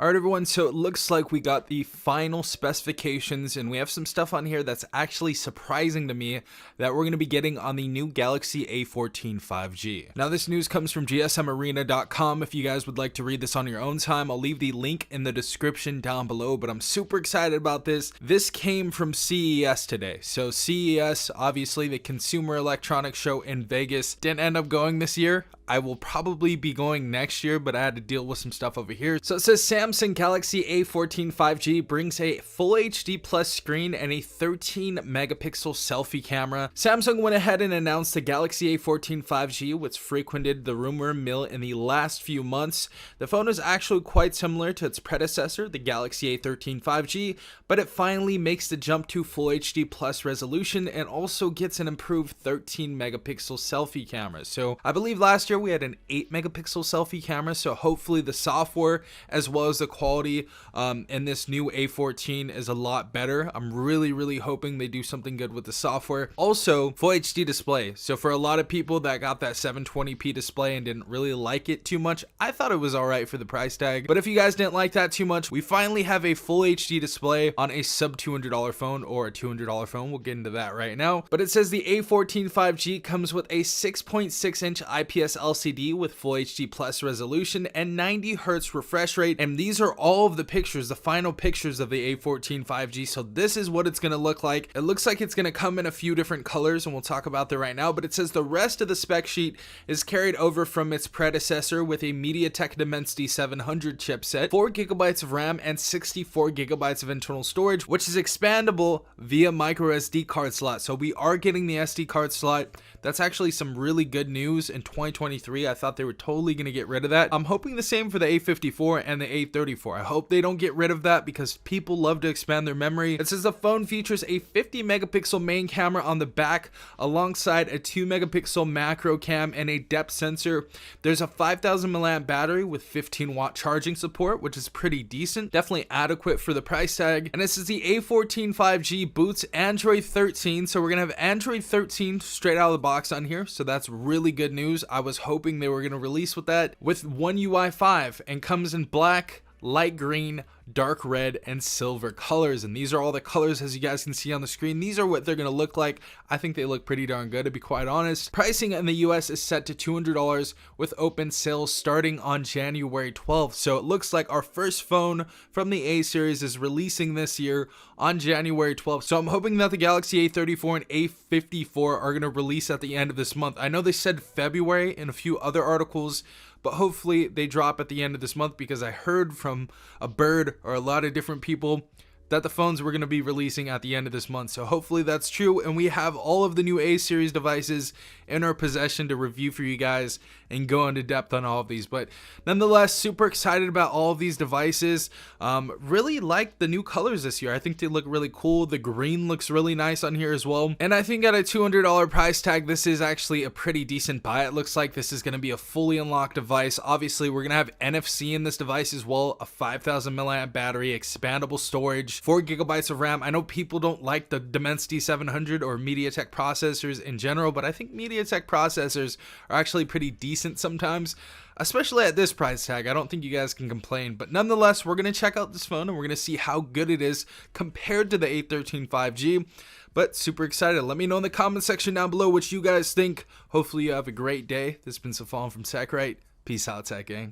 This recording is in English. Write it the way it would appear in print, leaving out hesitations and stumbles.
Alright everyone, so it looks like we got the final specifications and we have some stuff on here that's actually surprising to me that we're going to be getting on the new Galaxy A14 5G. Now this news comes from gsmarena.com. If you guys would like to read this on your own time, I'll leave the link in the description down below, but I'm super excited about this. This came from CES today. So CES, obviously the Consumer Electronics Show in Vegas, didn't end up going this year. I will probably be going next year, but I had to deal with some stuff over here. So it says Samsung Galaxy A14 5G brings a full HD plus screen and a 13 megapixel selfie camera. Samsung went ahead and announced the Galaxy A14 5G, which frequented the rumor mill in the last few months. The phone is actually quite similar to its predecessor, the Galaxy A13 5G, but it finally makes the jump to full HD plus resolution and also gets an improved 13 megapixel selfie camera. So I believe last year we had an 8 megapixel selfie camera, so hopefully the software as well as the quality in this new A14 is a lot better. I'm really hoping they do something good with the software. Also, full HD display. So for a lot of people that got that 720p display and didn't really like it too much, I thought it was alright for the price tag. But if you guys didn't like that too much, we finally have a full HD display on a sub $200 phone or a $200 phone. We'll get into that right now. But it says the A14 5G comes with a 6.6 inch IPS LCD with full HD plus resolution and 90 Hz refresh rate, and these are all of the pictures, the final pictures of the A14 5G. So this is what it's going to look like. It looks like it's going to come in a few different colors and we'll talk about that right now, but it says the rest of the spec sheet is carried over from its predecessor with a MediaTek Dimensity 700 chipset, 4GB of RAM and 64GB of internal storage, which is expandable via micro SD card slot. So we are getting the SD card slot. That's actually some really good news in 2023. I thought they were totally going to get rid of that. I'm hoping the same for the A54 and the A34. I hope they don't get rid of that because people love to expand their memory. It says the phone features a 50 megapixel main camera on the back alongside a 2 megapixel macro cam and a depth sensor. There's a 5000 mAh battery with 15 watt charging support, which is pretty decent. Definitely adequate for the price tag. And this is the A14 5G boots Android 13. So we're going to have Android 13 straight out of the box on here, so that's really good news. I was hoping they were going to release with that, with One UI 5, and comes in black, light green, dark red, and silver colors. And these are all the colors as you guys can see on the screen. These are what they're going to look like. I think they look pretty darn good, to be quite honest. Pricing in the US is set to $200 with open sales starting on January 12th. So it looks like our first phone from the A series is releasing this year on January 12th. So I'm hoping that the Galaxy A34 and A54 are going to release at the end of this month. I know they said February in a few other articles, but hopefully they drop at the end of this month because I heard from a bird or a lot of different people that the phones were going to be releasing at the end of this month. So hopefully that's true, and we have all of the new A series devices in our possession to review for you guys and go into depth on all of these. But nonetheless, super excited about all of these devices. Really like the new colors this year. I think they look really cool. The green looks really nice on here as well, and I think at a $200 price tag, this is actually a pretty decent buy. It looks like this is going to be a fully unlocked device. Obviously we're going to have NFC in this device as well, a 5000 mAh battery, expandable storage, 4GB of RAM. I know people don't like the Dimensity 700 or MediaTek processors in general, but I think MediaTek processors are actually pretty decent sometimes, especially at this price tag. I don't think you guys can complain. But nonetheless, we're going to check out this phone and we're going to see how good it is compared to the A13 5G. But super excited. Let me know in the comment section down below what you guys think. Hopefully you have a great day. This has been Safon from TechRight. Peace out, Tech Gang.